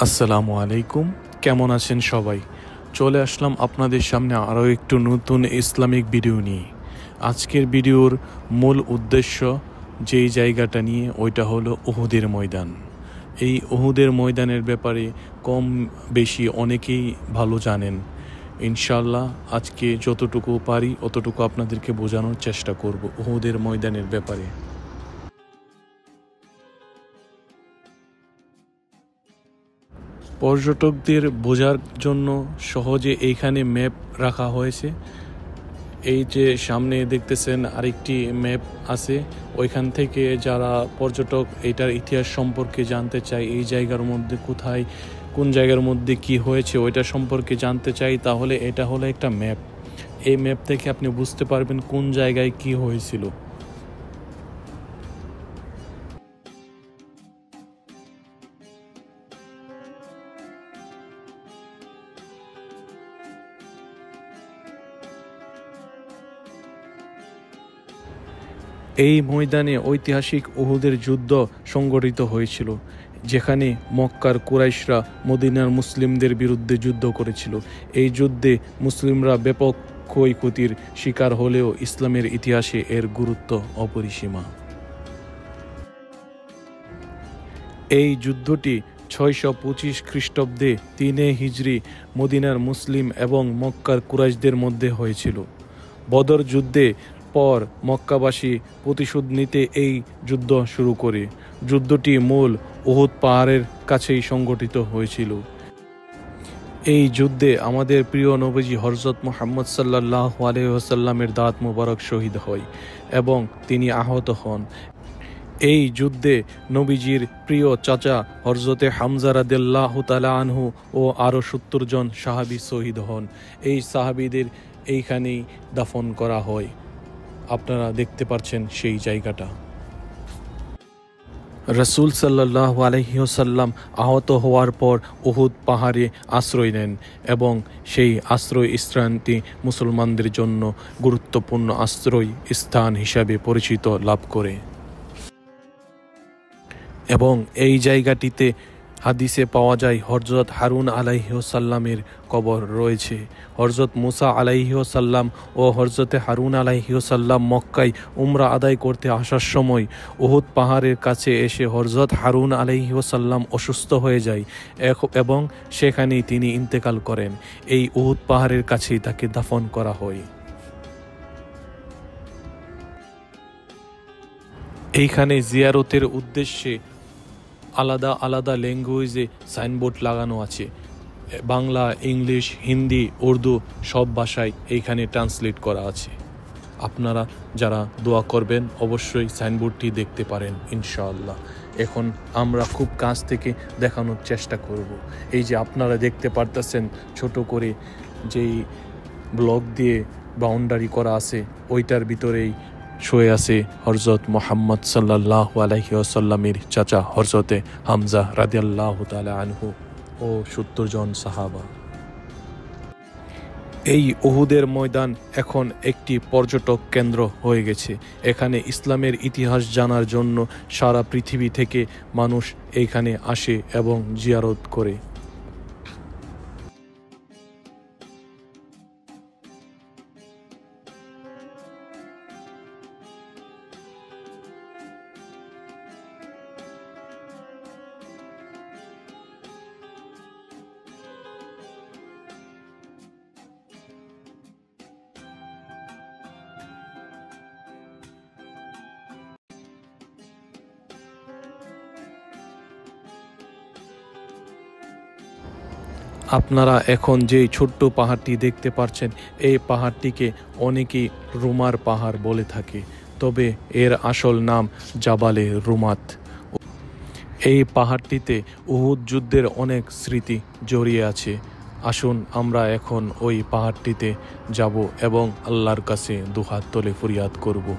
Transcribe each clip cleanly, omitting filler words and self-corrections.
আসসালামু আলাইকুম। কেমন আছেন সবাই? চলে আসলাম আপনাদের সামনে আরও একটু নতুন ইসলামিক ভিডিও নিয়ে। আজকের ভিডিওর মূল উদ্দেশ্য যেই জায়গাটা নিয়ে ওইটা হলো উহুদের ময়দান। এই উহুদের ময়দানের ব্যাপারে কম বেশি অনেকেই ভালো জানেন। ইনশাল্লাহ আজকে যতটুকু পারি অতটুকু আপনাদেরকে বোঝানোর চেষ্টা করব উহুদের ময়দানের ব্যাপারে। পর্যটকদের বোঝার জন্য সহজে এইখানে ম্যাপ রাখা হয়েছে। এই যে সামনে দেখতেছেন আরেকটি ম্যাপ আছে, ওইখান থেকে যারা পর্যটক এটার ইতিহাস সম্পর্কে জানতে চায়, এই জায়গার মধ্যে কোথায় কোন জায়গার মধ্যে কি হয়েছে ওইটা সম্পর্কে জানতে চাই, তাহলে এটা হলো একটা ম্যাপ। এই ম্যাপ থেকে আপনি বুঝতে পারবেন কোন জায়গায় কি হয়েছিল। এই ময়দানে ঐতিহাসিক উহুদের যুদ্ধ সংঘটিত হয়েছিল, যেখানে মক্কার কুরাইশরা মদিনার মুসলিমদের বিরুদ্ধে যুদ্ধ করেছিল। এই যুদ্ধে মুসলিমরা ব্যাপক ক্ষয়ক্ষতির শিকার হলেও ইসলামের ইতিহাসে এর গুরুত্ব অপরিসীম। এই যুদ্ধটি 625 খ্রিস্টাব্দে 3 হিজরি মদিনার মুসলিম এবং মক্কার কুরাইশদের মধ্যে হয়েছিল। বদর যুদ্ধে পর মক্কাবাসী প্রতিশোধ নিতে এই যুদ্ধ শুরু করে। যুদ্ধটি মূল উহুদ পাহাড়ের কাছেই সংঘটিত হয়েছিল। এই যুদ্ধে আমাদের প্রিয় নবীজি হযরত মুহাম্মদ সাল্লাল্লাহু আলাইহি ওয়াসাল্লামের দাঁত মোবারক শহীদ হয় এবং তিনি আহত হন। এই যুদ্ধে নবীজির প্রিয় চাচা হযরতে হামজা রাদিয়াল্লাহু তাআলা আনহু ও আরও 70 জন সাহাবী শহীদ হন। এই সাহাবীদের এইখানেই দাফন করা হয়। আপনারা দেখতে পাচ্ছেন সেই জায়গাটা। রাসূল সাল্লাল্লাহু আলাইহি ওয়াসাল্লাম আহত হওয়ার পর উহুদ পাহাড়ে আশ্রয় নেন এবং সেই আশ্রয় স্থানটি মুসলমানদের জন্য গুরুত্বপূর্ণ আশ্রয় স্থান হিসাবে পরিচিত লাভ করে। এবং এই জায়গাটিতে হাদিসে পাওয়া যায় হযরত হারুন আলাইহিসসালামের কবর রয়েছে। হযরত মুসা আলাইহিসসালাম ও হযরতে হারুন আলাইহিসসালাম মক্কায় উমরা আদায় করতে আসার সময় উহুদ পাহাড়ের কাছে এসে হযরত হারুন আলাইহিসসালাম অসুস্থ হয়ে যায় এবং সেখানেই তিনি ইন্তেকাল করেন। এই উহুদ পাহাড়ের কাছেই তাকে দাফন করা হয়। এইখানে জিয়ারতের উদ্দেশ্যে আলাদা আলাদা ল্যাঙ্গুয়েজে সাইনবোর্ড লাগানো আছে। বাংলা, ইংলিশ, হিন্দি, উর্দু সব ভাষায় এইখানে ট্রান্সলেট করা আছে। আপনারা যারা দোয়া করবেন অবশ্যই সাইনবোর্ডটি দেখতে পারেন ইনশাআল্লাহ। এখন আমরা খুব কাছ থেকে দেখানোর চেষ্টা করব। এই যে আপনারা দেখতে পারতেছেন ছোট করে যেই ব্লক দিয়ে বাউন্ডারি করা আছে, ওইটার ভিতরেই শুয়ে আছে হযরত মুহাম্মদ সাল্লাল্লাহু আলাইহি ওয়াসাল্লামের চাচা হযরতে হামজা রাদিয়াল্লাহু তাআলা আনহু ও 70 জন সাহাবা। এই উহুদের ময়দান এখন একটি পর্যটক কেন্দ্র হয়ে গেছে। এখানে ইসলামের ইতিহাস জানার জন্য সারা পৃথিবী থেকে মানুষ এইখানে আসে এবং জিয়ারত করে। আপনারা এখন যেই ছোট্ট পাহাড়টি দেখতে পাচ্ছেন, এই পাহাড়টিকে অনেকেই রুমার পাহাড় বলে থাকে, তবে এর আসল নাম জাবালে রুমাত। এই পাহাড়টিতে উহুদ যুদ্ধের অনেক স্মৃতি জড়িয়ে আছে। আসুন আমরা এখন ওই পাহাড়টিতে যাব এবং আল্লাহর কাছে দুহাত তুলে ফরিয়াদ করব।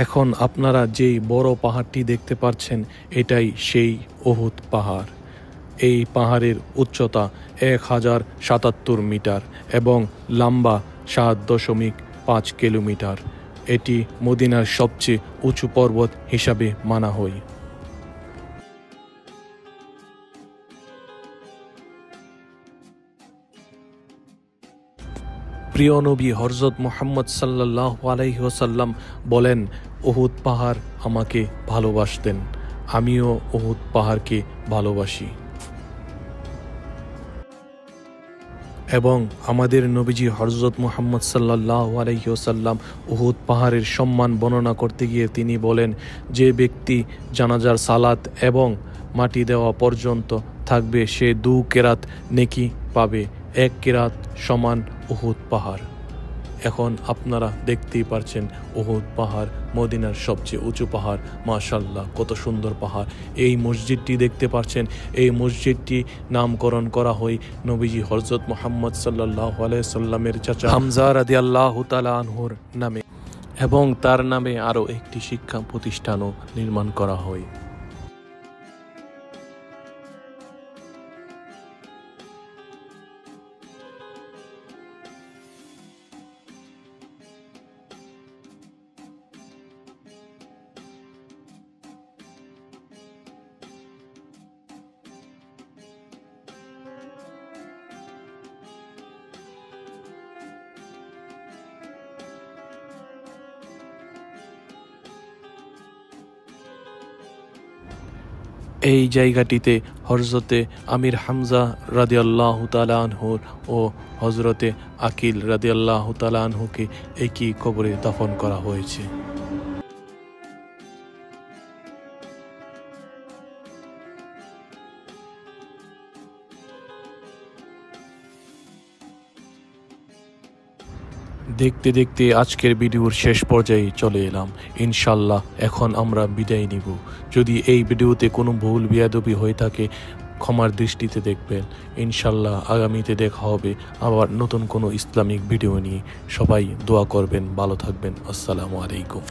এখন আপনারা যেই বড় পাহাড়টি দেখতে পাচ্ছেন, এটাই সেই উহুদ পাহাড়। এই পাহাড়ের উচ্চতা 1077 মিটার এবং লম্বা 7.5 কিলোমিটার। এটি মদিনার সবচেয়ে উঁচু পর্বত হিসাবে মানা হয়। প্রিয় নবী হযরত মুহাম্মদ সাল্লাল্লাহু আলাইহি ওয়াসাল্লাম বলেন, উহুদ পাহাড় আমাকে ভালোবাসতেন, আমিও উহুদ পাহাড়কে ভালোবাসি। এবং আমাদের নবীজি হযরত মুহাম্মদ সাল্লাল্লাহু আলাইহি ওয়াসাল্লাম উহুদ পাহাড়ের সম্মান বর্ণনা করতে গিয়ে তিনি বলেন, যে ব্যক্তি জানাজার সালাত এবং মাটি দেওয়া পর্যন্ত থাকবে সে 2 কেরাত নেকি পাবে, 1 কেরাত সমান উহুদ পাহাড়। এখন আপনারা দেখতেই পারছেন উহুদ পাহাড় মদিনার সবচেয়ে উঁচু পাহাড়। মাশাআল্লাহ, কত সুন্দর পাহাড়। এই মসজিদটি দেখতে পাচ্ছেন, এই মসজিদটি নামকরণ করা হয় নবীজি হযরত মুহাম্মদ সাল্লাল্লাহু আলাইহি সাল্লামের চাচা হামজা রাদিয়াল্লাহু তাআলা আনহুর নামে, এবং তার নামে আরও একটি শিক্ষা প্রতিষ্ঠানও নির্মাণ করা হয়। এই জায়গাটিতে হযরতে আমির হামজা রাদিয়াল্লাহু তাআলা আনহুর ও হযরতে আকিল রাদিয়াল্লাহু তাআলা আনহুকে একই কবরে দাফন করা হয়েছে। দেখতে দেখতে আজকের ভিডিওর শেষ পর্যায়ে চলে এলাম। ইনশাল্লাহ এখন আমরা বিদায় নিব। যদি এই ভিডিওতে কোনো ভুল বেয়াদবি হয়ে থাকে ক্ষমার দৃষ্টিতে দেখবেন। ইনশাল্লাহ আগামীতে দেখা হবে আবার নতুন কোনো ইসলামিক ভিডিও নিয়ে। সবাই দোয়া করবেন, ভালো থাকবেন। আসসালামু আলাইকুম।